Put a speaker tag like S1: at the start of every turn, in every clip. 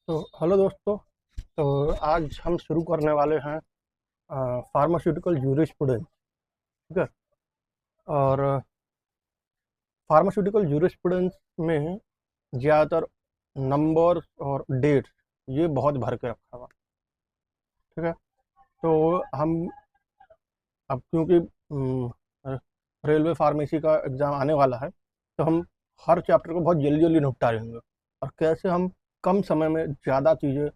S1: तो हेलो दोस्तों। तो आज हम शुरू करने वाले हैं फार्मास्यूटिकल जूरिस्प्रूडेंस। ठीक है। और फार्मास्यूटिकल जूरिस्प्रूडेंस में ज़्यादातर नंबर्स और डेट्स ये बहुत भर के रखा हुआ। ठीक है। तो हम अब क्योंकि रेलवे फार्मेसी का एग्ज़ाम आने वाला है, तो हम हर चैप्टर को बहुत जल्दी जल्दी निपटा लेंगे और कैसे हम कम समय में ज़्यादा चीज़ें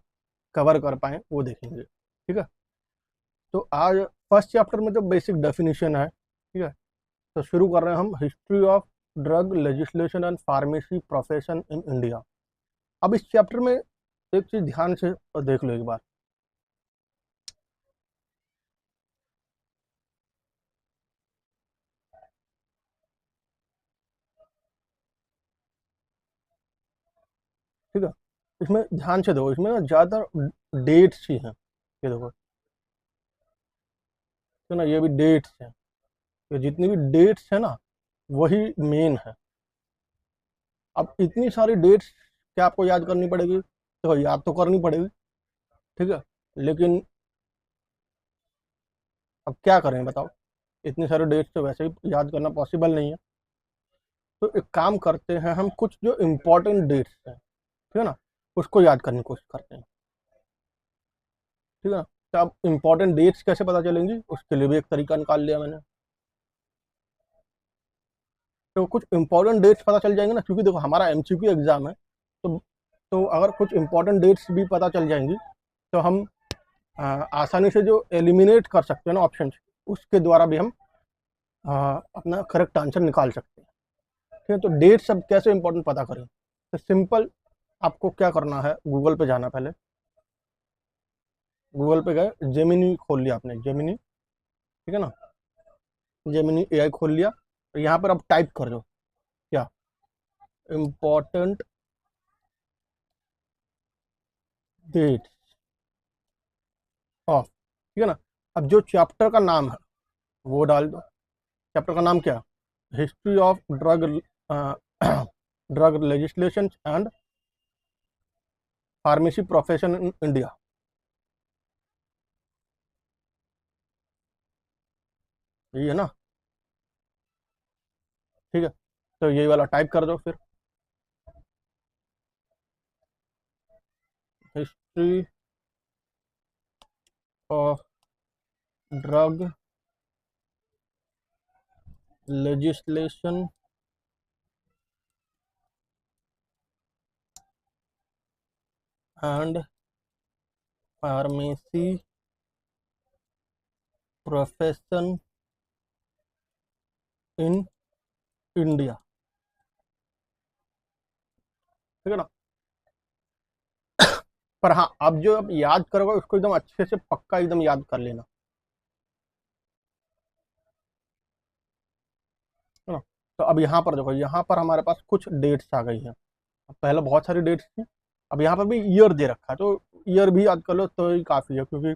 S1: कवर कर पाएँ वो देखेंगे। ठीक है। तो आज फर्स्ट चैप्टर में तो बेसिक डेफिनेशन है। ठीक है। तो शुरू कर रहे हैं हम, history of drug legislation and pharmacy profession in India. अब इस चैप्टर में एक चीज़ ध्यान से देख लो एक बार। ठीक है। इसमें ध्यान से देखो, इसमें ना ज़्यादातर डेट्स ही हैं। ये देखो, तो ना ये भी डेट्स हैं। ये जितनी भी डेट्स है ना, वही मेन है। अब इतनी सारी डेट्स क्या आपको याद करनी पड़ेगी? तो याद तो करनी पड़ेगी। ठीक है। लेकिन अब क्या करें बताओ, इतनी सारी डेट्स तो वैसे ही याद करना पॉसिबल नहीं है। तो एक काम करते हैं, हम कुछ जो इम्पोर्टेंट डेट्स हैं, ठीक है ना, उसको याद करने की कोशिश करते हैं। ठीक है ना। तो अब इम्पोर्टेंट डेट्स कैसे पता चलेंगी, उसके लिए भी एक तरीका निकाल लिया मैंने। तो कुछ इंपॉर्टेंट डेट्स पता चल जाएंगे ना, क्योंकि देखो हमारा एमसीक्यू एग्जाम है। तो अगर कुछ इंपॉर्टेंट डेट्स भी पता चल जाएंगी, तो हम आसानी से जो एलिमिनेट कर सकते हैं ना ऑप्शन, उसके द्वारा भी हम अपना करेक्ट आंसर निकाल सकते हैं। ठीक है। तो डेट्स अब कैसे इंपॉर्टेंट पता करें? तो सिंपल, आपको क्या करना है, गूगल पे जाना। पहले गूगल पे गए, जेमिनी खोल लिया आपने, जेमिनी। ठीक है ना। जेमिनी एआई खोल लिया, तो यहाँ पर अब टाइप कर दो क्या, इम्पोर्टेंट डेट ऑफ। ठीक है ना। अब जो चैप्टर का नाम है वो डाल दो। चैप्टर का नाम क्या? History of drug drug legislation and pharmacy profession in India. यही है ना। ठीक है। तो यही वाला टाइप कर दो फिर, history of drug legislation and pharmacy profession in India. ठीक है ना। पर हाँ, अब जो अब याद करोगे उसको एकदम अच्छे से पक्का एकदम याद कर लेना, है ना। तो अब यहाँ पर देखो, यहाँ पर हमारे पास कुछ डेट्स आ गई हैं। पहले बहुत सारी डेट्स थी, अब यहाँ पर भी ईयर दे रखा है, तो ईयर भी याद कर लो तो ही काफ़ी है, क्योंकि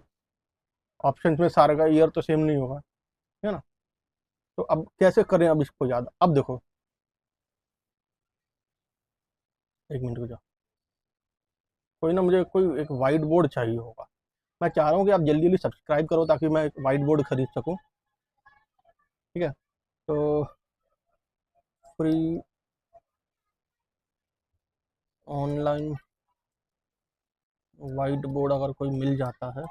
S1: ऑप्शंस में सारे का ईयर तो सेम नहीं होगा, है ना। तो अब कैसे करें अब इसको याद? अब देखो, एक मिनट रुक जाओ, कोई ना, मुझे कोई एक वाइट बोर्ड चाहिए होगा। मैं चाह रहा हूँ कि आप जल्दी जल्दी सब्सक्राइब करो ताकि मैं एक वाइट बोर्ड खरीद सकूँ। ठीक है। तो फ्री ऑनलाइन वाइट बोर्ड अगर कोई मिल जाता है,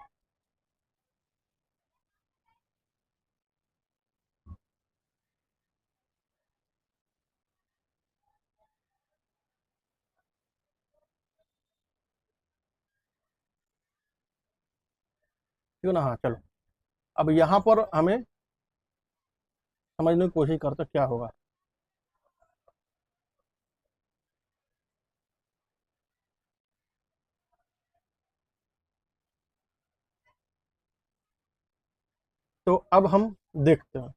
S1: क्यों ना। हाँ चलो, अब यहाँ पर हमें समझने की कोशिश करते क्या होगा। तो अब हम देखते हैं।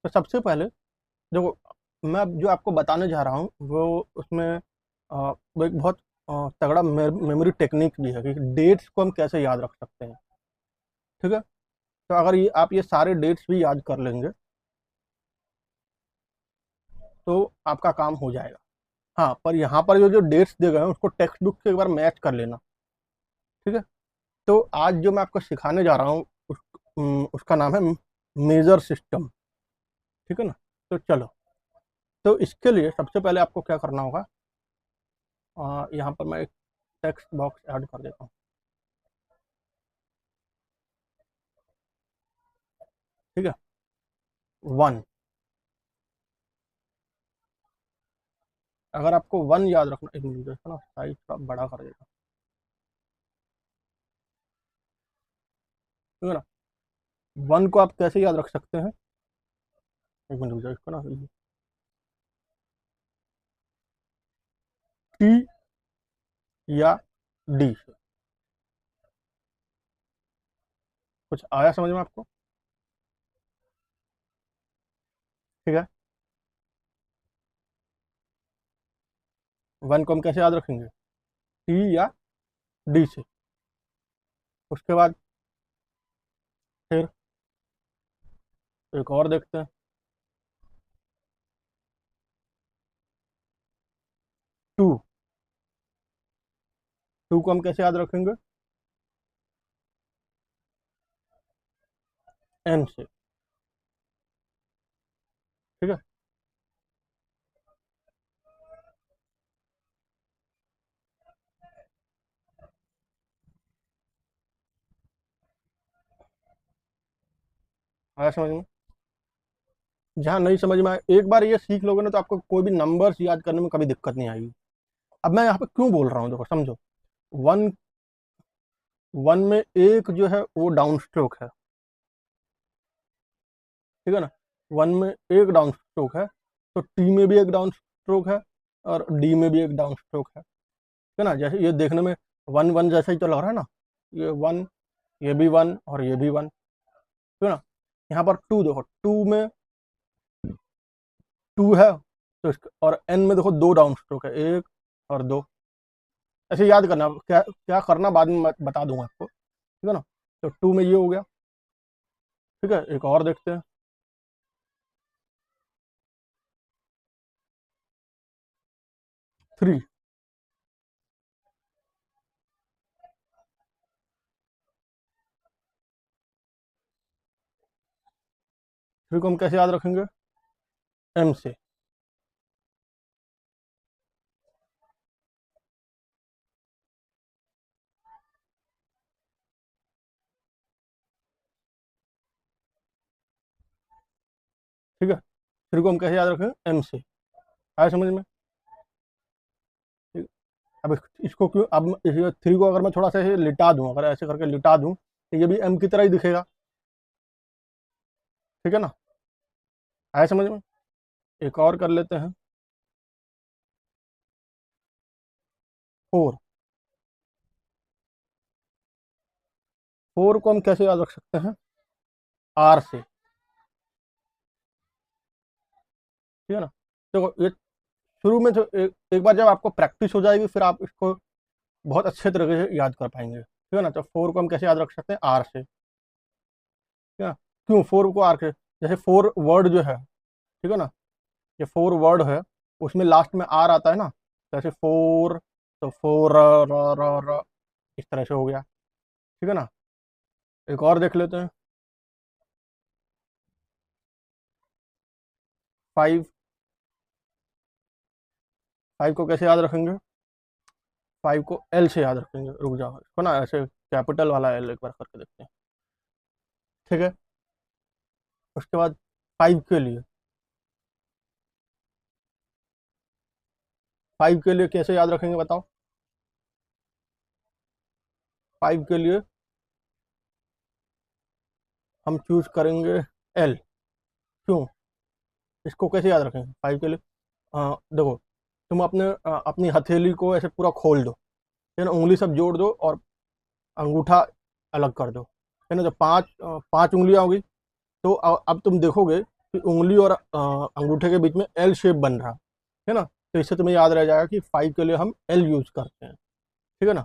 S1: तो सबसे पहले देखो, मैं अब जो आपको बताने जा रहा हूँ वो उसमें वो एक बहुत तगड़ा मेमोरी टेक्निक भी है कि डेट्स को हम कैसे याद रख सकते हैं। ठीक है। तो अगर ये आप ये सारे डेट्स भी याद कर लेंगे तो आपका काम हो जाएगा। हाँ, पर यहाँ पर जो जो डेट्स दिए गए हैं उसको टेक्स्ट बुक से एक बार मैच कर लेना। ठीक है। तो आज जो मैं आपको सिखाने जा रहा हूँ उसका नाम है मेजर सिस्टम। ठीक है ना। तो चलो, तो इसके लिए सबसे पहले आपको क्या करना होगा, यहाँ पर मैं एक टेक्स्ट बॉक्स ऐड कर देता हूँ। ठीक है। 1, अगर आपको 1 याद रखना, एक मिनट देखो ना, साइज थोड़ा बड़ा कर देता हूँ। ठीक है ना। 1 को आप कैसे याद रख सकते हैं, एक मिनट इसको ना, टी या डी से। कुछ आया समझ में आपको? ठीक है। 1 को हम कैसे याद रखेंगे, टी या डी से। उसके बाद फिर एक और देखते हैं, 2। 2 को हम कैसे याद रखेंगे, एन से। ठीक है। आया समझ में? जहाँ नहीं समझ में आए, एक बार ये सीख लोगे ना, तो आपको कोई भी नंबर्स याद करने में कभी दिक्कत नहीं आएगी। अब मैं यहाँ पे क्यों बोल रहा हूँ, देखो समझो। वन वन में एक जो है वो डाउन स्ट्रोक है। ठीक है ना। 1 में एक डाउन स्ट्रोक है, तो टी में भी एक डाउन स्ट्रोक है, और डी में भी एक डाउन स्ट्रोक है। ठीक है ना। जैसे ये देखने में 1 1 जैसा ही तो लग रहा है ना, ये 1, ये भी 1 और ये भी 1। ठीक है ना। यहाँ पर 2 देखो, 2 में 2 है, तो और एन में देखो 2 डाउन स्ट्रोक है, 1 और 2। ऐसे याद करना, क्या क्या करना बाद में मैं बता दूंगा आपको। ठीक है ना। तो 2 में ये हो गया। ठीक है। एक और देखते हैं, 3। 3 को हम कैसे याद रखेंगे, एम से। ठीक है। 3 को हम कैसे याद रखेंगे, एम से। आया समझ में? ठीक। अब इसको क्यों, अब इस 3 को अगर मैं थोड़ा सा ऐसे लिटा दूं, अगर ऐसे करके लिटा दूं, तो ये भी एम की तरह ही दिखेगा। ठीक है ना। आया समझ में? एक और कर लेते हैं, 4। 4 को हम कैसे याद रख सकते हैं, आर से। ठीक है ना। देखो ये शुरू में तो एक बार जब आपको प्रैक्टिस हो जाएगी, फिर आप इसको बहुत अच्छे तरीके से याद कर पाएंगे। ठीक है ना। तो 4 को हम कैसे याद रख सकते हैं, आर से। ठीक है। क्यों 4 को आर के, जैसे 4 वर्ड जो है, ठीक है ना, ये 4 वर्ड है, उसमें लास्ट में आर आता है ना, जैसे 4, तो 4 इस तरह से हो गया। ठीक है ना। एक और देख लेते हैं, 5। 5 को कैसे याद रखेंगे, 5 को एल से याद रखेंगे। रुक जाओ, इसको ना ऐसे कैपिटल वाला एल एक बार करके देखते हैं। ठीक है। उसके बाद 5 के लिए, 5 के लिए कैसे याद रखेंगे बताओ, 5 के लिए हम चूज करेंगे एल। क्यों, इसको कैसे याद रखेंगे 5 के लिए, देखो, तुम अपनी हथेली को ऐसे पूरा खोल दो, है ना, उंगली सब जोड़ दो और अंगूठा अलग कर दो, है ना। जब 5 उंगलियां होगी, तो अब तुम देखोगे कि उंगली और अंगूठे के बीच में एल शेप बन रहा है ना। तो इससे तुम्हें याद रह जाएगा कि 5 के लिए हम एल यूज करते हैं। ठीक है ना।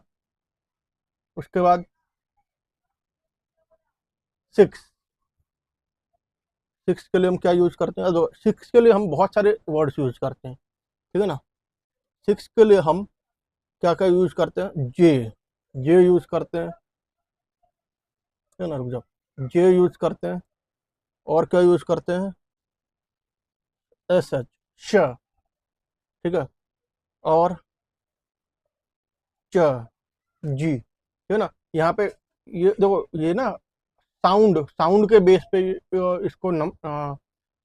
S1: उसके बाद 6। 6 के लिए हम क्या यूज करते हैं, तो 6 के लिए हम बहुत सारे वर्ड्स यूज करते हैं। ठीक है ना। 6 के लिए हम क्या क्या यूज करते हैं, जे। जे यूज करते हैं, है ना, रुक जाओ, जे यूज करते हैं, और क्या यूज करते हैं, एस एच, श, ठीक है, और च, जी, है ना। यहाँ पे ये देखो, ये ना साउंड साउंड के बेस पे इसको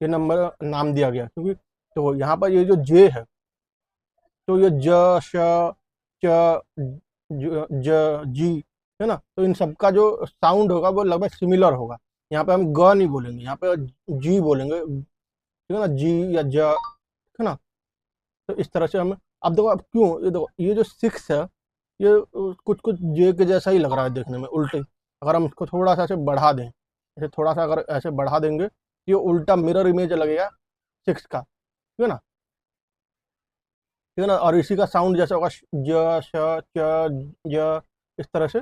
S1: ये नंबर नाम दिया गया, क्योंकि तो यहाँ पर ये जो जे है, तो ये ज, श, च, जी, है ना, तो इन सबका जो साउंड होगा वो लगभग सिमिलर होगा। यहाँ पे हम ग नहीं बोलेंगे, यहाँ पे जी बोलेंगे, ठीक है ना, जी या ज, है ना। तो इस तरह से हम, अब देखो, अब क्यों, ये देखो, ये जो सिक्स है, ये कुछ कुछ जे के जैसा ही लग रहा है देखने में, उल्टे। अगर हम इसको थोड़ा सा ऐसे बढ़ा दें, ऐसे थोड़ा सा अगर ऐसे बढ़ा देंगे, ये उल्टा मिरर इमेज लगेगा सिक्स का, ठीक है ना, ठीक है ना। और इसी का साउंड जैसे होगा ज, श, च, ज, इस तरह से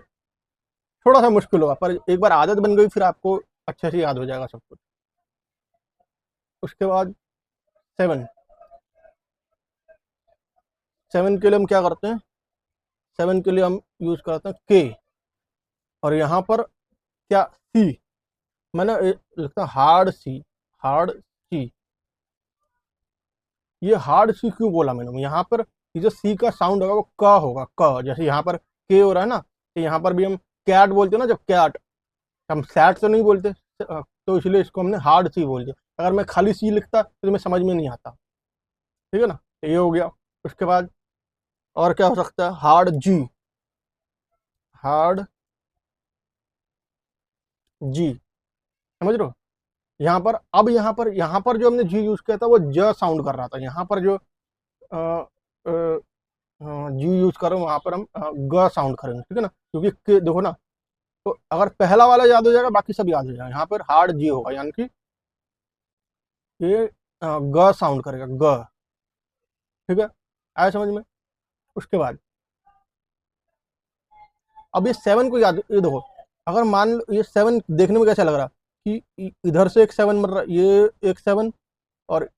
S1: थोड़ा सा मुश्किल होगा, पर एक बार आदत बन गई फिर आपको अच्छे से याद हो जाएगा सब कुछ। उसके बाद सेवन, सेवन के लिए हम क्या करते हैं, सेवन के लिए हम यूज करते हैं के, और यहाँ पर क्या, सी, मैंने लिखता हार्ड सी, हार्ड सी। ये हार्ड सी क्यों बोला मैंने, यहाँ पर ये जो सी का साउंड होगा वो क होगा, क, जैसे यहाँ पर के हो रहा है ना, तो यहाँ पर भी हम कैट बोलते हैं ना, जब कैट, हम सैट तो नहीं बोलते, तो इसलिए इसको हमने हार्ड सी बोल दिया। अगर मैं खाली सी लिखता तो तुम्हें समझ में नहीं आता, ठीक है ना, तो ये हो गया। उसके बाद और क्या हो सकता है, हार्ड जी, हार्ड जी, समझ रहे हो। यहाँ पर, अब यहाँ पर जो हमने जी यूज किया था वो ज साउंड कर रहा था, यहाँ पर जो जी यूज कर रहे हो वहां पर हम ग साउंड करेंगे, ठीक है ना, क्योंकि देखो ना, तो अगर पहला वाला याद हो जाएगा बाकी सब याद हो जाएगा। यहाँ पर हार्ड जी होगा, यानी कि ये ग साउंड करेगा, ग, ठीक है, आया समझ में। उसके बाद अब ये सेवन को याद, ये देखो, अगर मान लो ये सेवन देखने में कैसा लग रहा कि इधर से एक सेवन बन रहा, ये एक सेवन, और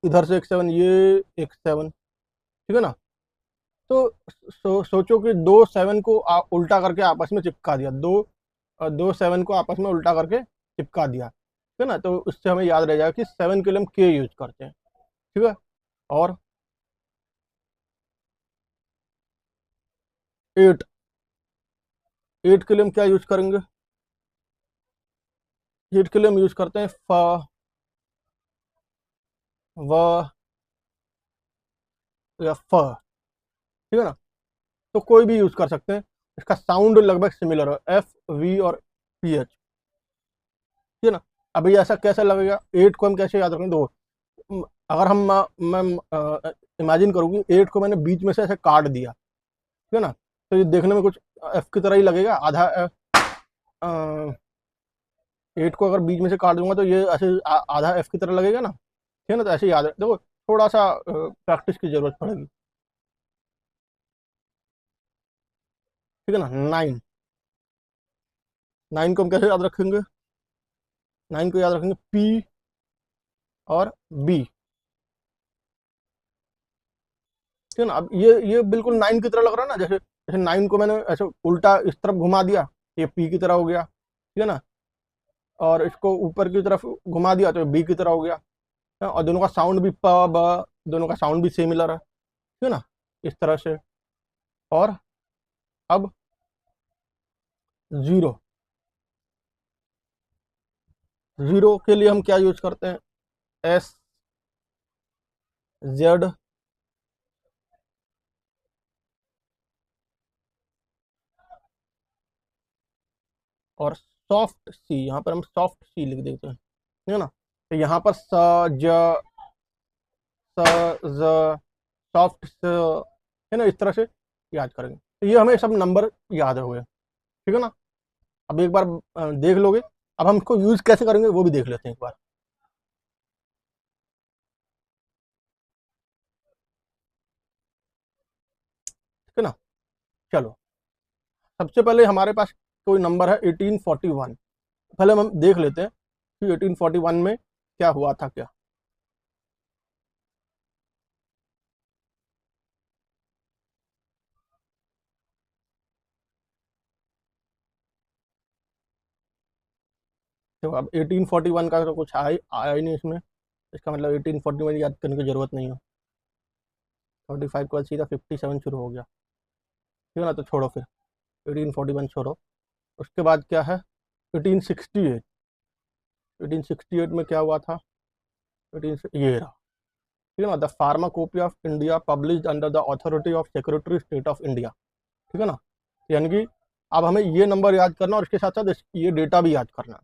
S1: इधर से एक सेवन, ये एक सेवन, ठीक है ना। तो सोचो कि दो सेवन को उल्टा करके आपस में चिपका दिया, दो सेवन को आपस में उल्टा करके चिपका दिया, ठीक है ना, तो उससे हमें याद रह जाएगा कि सेवन के लिए हम के यूज करते हैं, ठीक है। और एट, एट के लिए हम क्या यूज करेंगे, एट के लिए हम यूज करते हैं फ, व, या फ, ठीक है ना। तो कोई भी यूज कर सकते हैं, इसका साउंड लगभग सिमिलर है, एफ, वी और पी एच, ठीक है ना। अभी ऐसा कैसे लगेगा, एट को हम कैसे याद रखेंगे, दो, अगर हम मैं इमेजिन करूँ कि एट को मैंने बीच में से ऐसे काट दिया, ठीक है ना, तो ये देखने में कुछ एफ की तरह ही लगेगा, आधा एट को अगर बीच में से काट दूंगा तो ये ऐसे आधा एफ की तरह लगेगा ना, ठीक है ना, तो ऐसे याद है, देखो थोड़ा सा प्रैक्टिस की जरूरत पड़ेगी, ठीक है ना। नाइन, नाइन को हम कैसे याद रखेंगे, नाइन को याद रखेंगे पी और बी, ठीक है ना। अब ये बिल्कुल नाइन की तरह लग रहा है ना, जैसे जैसे नाइन को मैंने ऐसे उल्टा इस तरफ घुमा दिया, ये पी की तरह हो गया, ठीक है ना, और इसको ऊपर की तरफ घुमा दिया तो ये बी की तरह हो गया, और दोनों का साउंड भी प, ब, दोनों का साउंड भी सिमिलर है, ठीक है ना, इस तरह से। और अब जीरो, जीरो के लिए हम क्या यूज करते हैं, एस, जेड, और सॉफ्ट सी, यहाँ पर हम सॉफ्ट सी लिख देते हैं, ठीक है ना। तो यहाँ पर स, ज, स, ज, सॉफ्ट स, है ना, इस तरह से याद करेंगे, तो ये हमें सब नंबर याद हो गए, ठीक है ना। अब एक बार देख लोगे, अब हम इसको यूज कैसे करेंगे वो भी देख लेते हैं एक बार, ठीक है ना। चलो, सबसे पहले हमारे पास कोई नंबर है 1841, पहले हम देख लेते हैं कि 1841 में क्या हुआ था क्या। तो अब 1841 का तो कुछ आया ही नहीं इसमें, इसका मतलब 1841 याद करने की ज़रूरत नहीं है। 45 के बाद सीधा 57 शुरू हो गया, ठीक है ना, तो छोड़ो फिर 1841 छोड़ो। उसके बाद क्या है, 1868। 1868 में क्या हुआ था, 18 ये रहा, ठीक है ना, the pharmacopoeia of India published under the authority of secretary state of India, ठीक है ना। यानी कि अब हमें ये नंबर याद करना और इसके साथ साथ ये डेटा भी याद करना है।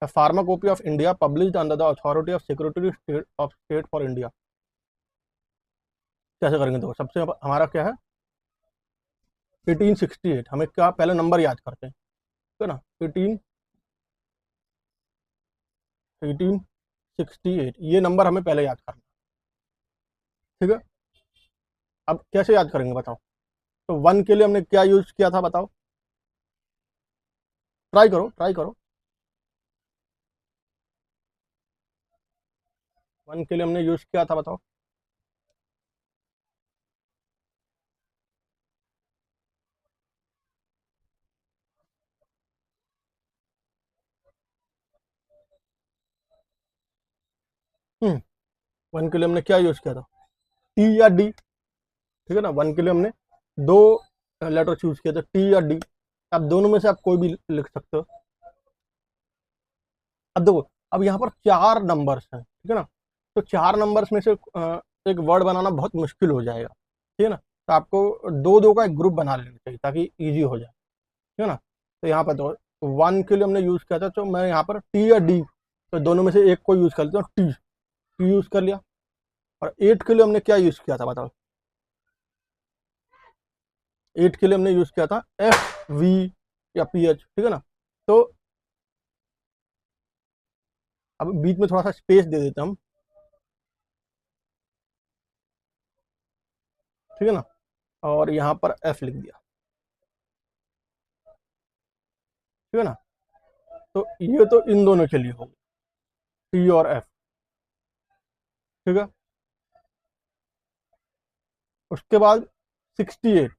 S1: The pharmacopoeia of India published under the authority of secretary state for India. कैसे करेंगे, देखो सबसे हमारा क्या है 1868, हमें क्या पहले नंबर याद करते हैं, ठीक है ना, 1868 ये नंबर हमें पहले याद करना, ठीक है। अब कैसे याद करेंगे बताओ, तो 1 के लिए हमने क्या यूज किया था बताओ, ट्राई करो ट्राई करो। 1 के लिए हमने यूज किया था बताओ। हम्म 1 के लिए हमने क्या यूज किया था, टी या डी, ठीक है ना। 1 के लिए हमने दो लेटर चूज किए थे, टी या डी। अब दोनों में से आप कोई भी लिख सकते हो। अब देखो, अब यहाँ पर 4 नंबर्स हैं, ठीक है ना, तो 4 नंबर्स में से एक वर्ड बनाना बहुत मुश्किल हो जाएगा, ठीक है ना। तो आपको दो दो का एक ग्रुप बना लेना चाहिए ताकि इजी हो जाए, ठीक है ना। तो यहाँ पर तो 1 के लिए हमने यूज किया था, तो मैं यहाँ पर टी या डी, तो दोनों में से एक को यूज कर लेता हूँ, टी, टी यूज कर लिया। और 8 के लिए हमने क्या यूज किया था बताओ, 8 के लिए हमने यूज किया था एफ वी या पी एच, ठीक है ना। तो अब बीच में थोड़ा सा स्पेस दे देते हम, ठीक है ना, और यहाँ पर एफ लिख दिया, ठीक है ना। तो ये तो इन दोनों के लिए होगा, टी और एफ, ठीक है। उसके बाद 68,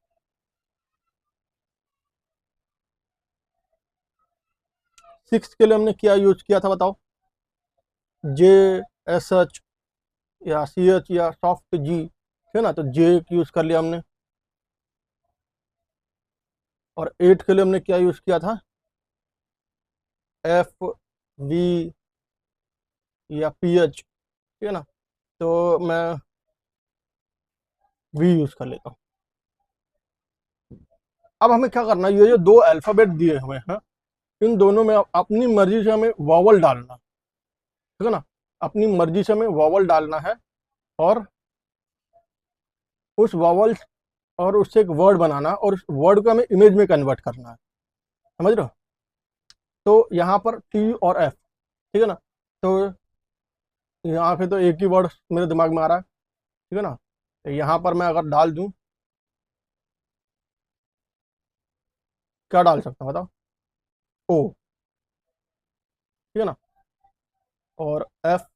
S1: 6 के लिए हमने क्या यूज किया था बताओ, जे, एस एच या सी एच या सॉफ्ट जी, ठीक है ना, तो जे यूज कर लिया हमने। और 8 के लिए हमने क्या यूज किया था, एफ वी या पी एच, ठीक है ना, तो मैं वी यूज कर लेता हूँ। अब हमें क्या करना है, ये जो दो अल्फाबेट दिए हुए हैं, इन दोनों में अपनी मर्जी से हमें वॉवल डालना, ठीक है ना, अपनी मर्जी से हमें वॉवल डालना है। और उस वॉवल और उससे एक वर्ड बनाना, और उस वर्ड को हमें इमेज में कन्वर्ट करना है, समझ रहे हो। तो यहाँ पर टी और एफ, ठीक है ना, तो यहाँ पे तो एक ही वर्ड मेरे दिमाग में आ रहा है, ठीक है ना। तो यहाँ पर मैं अगर डाल दूँ, क्या डाल सकता हूँ बताओ, ओ, ठीक है ना, और एफ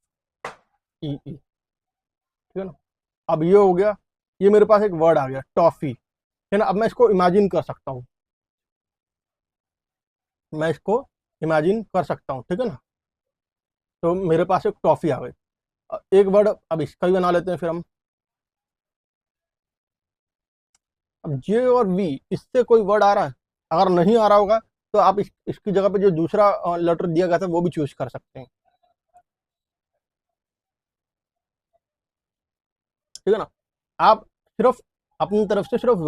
S1: ई ई, ठीक है ना। अब ये हो गया, ये मेरे पास एक वर्ड आ गया टॉफी, है ना। अब मैं इसको इमेजिन कर सकता हूँ, मैं इसको इमेजिन कर सकता हूँ, ठीक है ना। तो मेरे पास एक टॉफी आ गई। एक वर्ड अब इसका भी बना लेते हैं फिर हम। अब जे और वी, इससे कोई वर्ड आ रहा है, अगर नहीं आ रहा होगा तो आप इसकी जगह पे जो दूसरा लेटर दिया गया था वो भी चूज कर सकते हैं, ठीक है ना। आप सिर्फ अपनी तरफ से सिर्फ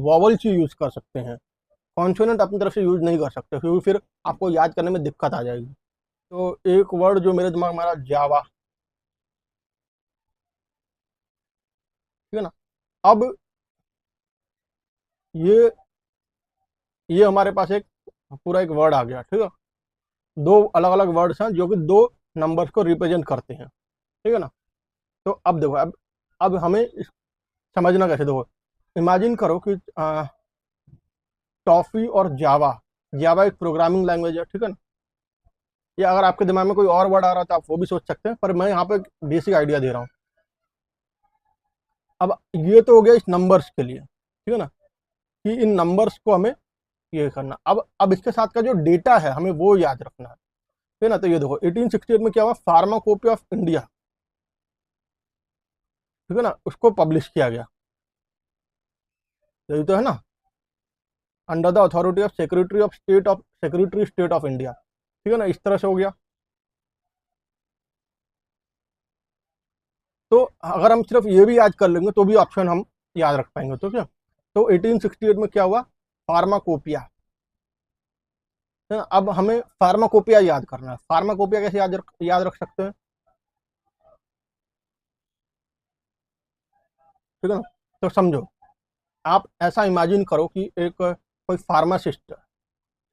S1: वॉवल्स ही यूज कर सकते हैं, कॉन्सोनेंट अपनी तरफ से यूज नहीं कर सकते, क्योंकि फिर आपको याद करने में दिक्कत आ जाएगी। तो एक वर्ड जो मेरे दिमाग में आ रहा, जावा, ठीक है ना। अब ये ये हमारे पास एक पूरा एक वर्ड आ गया, ठीक है। दो अलग अलग वर्ड्स हैं जो कि दो नंबर्स को रिप्रेजेंट करते हैं, ठीक है ना। तो अब देखो, अब हमें समझना कैसे, देखो इमेजिन करो कि टॉफी और जावा, जावा एक प्रोग्रामिंग लैंग्वेज है, ठीक है ना। या अगर आपके दिमाग में कोई और वर्ड आ रहा है तो आप वो भी सोच सकते हैं, पर मैं यहाँ पे बेसिक आइडिया दे रहा हूँ। अब ये तो हो गया इस नंबर्स के लिए, ठीक है ना, कि इन नंबर्स को हमें ये करना। अब इसके साथ का जो डेटा है हमें वो याद रखना है। है ना। तो ये देखो 1868 में क्या हुआ, फार्माकोपिया ऑफ इंडिया, ठीक है ना, उसको पब्लिश किया गया, यही तो है ना, under the authority of secretary state of India, ठीक है ना, इस तरह से हो गया। तो अगर हम सिर्फ ये भी याद कर लेंगे तो भी ऑप्शन हम याद रख पाएंगे, तो क्या, तो 1868 में क्या हुआ, फार्माकोपिया, है ना। अब हमें फार्माकोपिया याद करना है, फार्माकोपिया कैसे याद रख सकते हैं, ठीक है ना। तो समझो, आप ऐसा इमेजिन करो कि एक कोई फार्मासिस्ट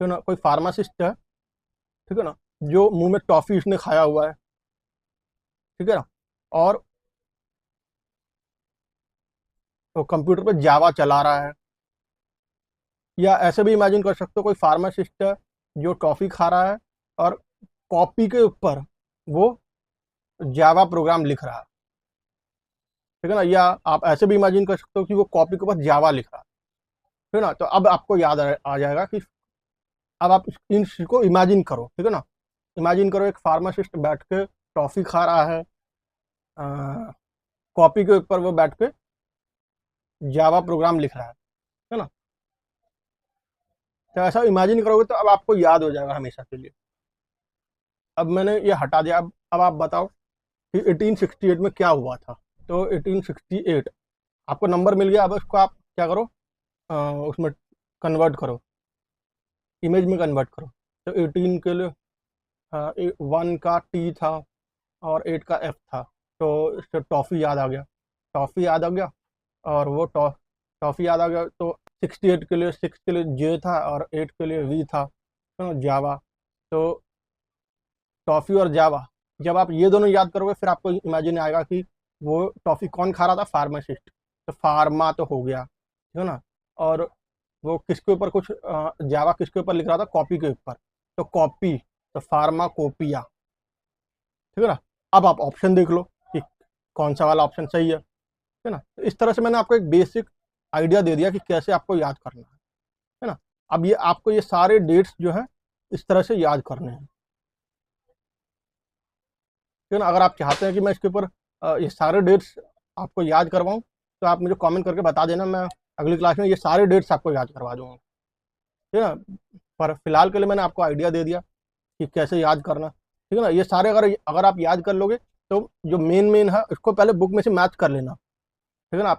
S1: है ना, कोई फार्मासिस्ट है, ठीक है ना, जो मुंह में टॉफी इसने खाया हुआ है, ठीक है ना, और वो कंप्यूटर पे जावा चला रहा है। या ऐसे भी इमेजिन कर सकते हो, कोई फार्मासिस्ट है जो टॉफी खा रहा है और कॉपी के ऊपर वो जावा प्रोग्राम लिख रहा है ना। या आप ऐसे भी इमेजिन कर सकते हो कि वो कॉपी के ऊपर जावा लिख रहा है, ठीक है ना। तो अब आपको याद आ जाएगा कि अब आप इन चीज को इमेजिन करो, ठीक है ना। इमेजिन करो एक फार्मासिस्ट बैठ के टॉफी खा रहा है, कॉपी के ऊपर वो बैठ के जावा प्रोग्राम लिख रहा है ना। तो ऐसा इमेजिन करोगे तो अब आपको याद हो जाएगा हमेशा के लिए। अब मैंने ये हटा दिया, अब आप बताओ कि 1868 में क्या हुआ था। तो 1868 आपको नंबर मिल गया, अब उसको आप क्या करो, उसमें कन्वर्ट करो, इमेज में कन्वर्ट करो। तो 18 के लिए 1 का टी था और 8 का एफ था, तो इससे टॉफ़ी याद आ गया, टॉफ़ी याद आ गया, और वो टॉफ़ी याद आ गया। तो 68 के लिए 6 के लिए जे था और 8 के लिए वी था, तो जावा। तो टॉफ़ी और जावा, जब आप ये दोनों याद करोगे फिर आपको इमेजिन आएगा कि वो टॉफ़ी कौन खा रहा था, फार्मासिस्ट। तो फार्मा तो हो गया, ठीक है ना। और वो किसके ऊपर कुछ जावा किसके ऊपर लिख रहा था, कॉपी के ऊपर, तो कॉपी, तो फार्माकोपिया, ठीक है ना। अब आप ऑप्शन देख लो कि कौन सा वाला ऑप्शन सही है ना। तो इस तरह से मैंने आपको एक बेसिक आइडिया दे दिया कि कैसे आपको याद करना है ना। अब ये आपको ये सारे डेट्स जो है इस तरह से याद करने हैं, ठीक है ना। अगर आप चाहते हैं कि मैं इसके ऊपर ये सारे डेट्स आपको याद करवाऊँ तो आप मुझे कमेंट करके बता देना, मैं अगली क्लास में ये सारे डेट्स आपको याद करवा दूंगा, ठीक है ना। पर फिलहाल के लिए मैंने आपको आइडिया दे दिया कि कैसे याद करना, ठीक है ना। ये सारे अगर अगर आप याद कर लोगे तो जो मेन मेन है उसको पहले बुक में से मैच कर लेना, ठीक है ना।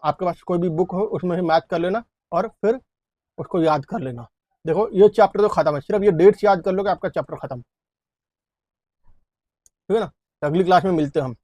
S1: आपके पास कोई भी बुक हो उसमें से मैच कर लेना और फिर उसको याद कर लेना। देखो ये चैप्टर तो खत्म है, सिर्फ ये डेट्स याद कर लोगे आपका चैप्टर खत्म, ठीक है ना। तो अगली क्लास में मिलते हैं हम।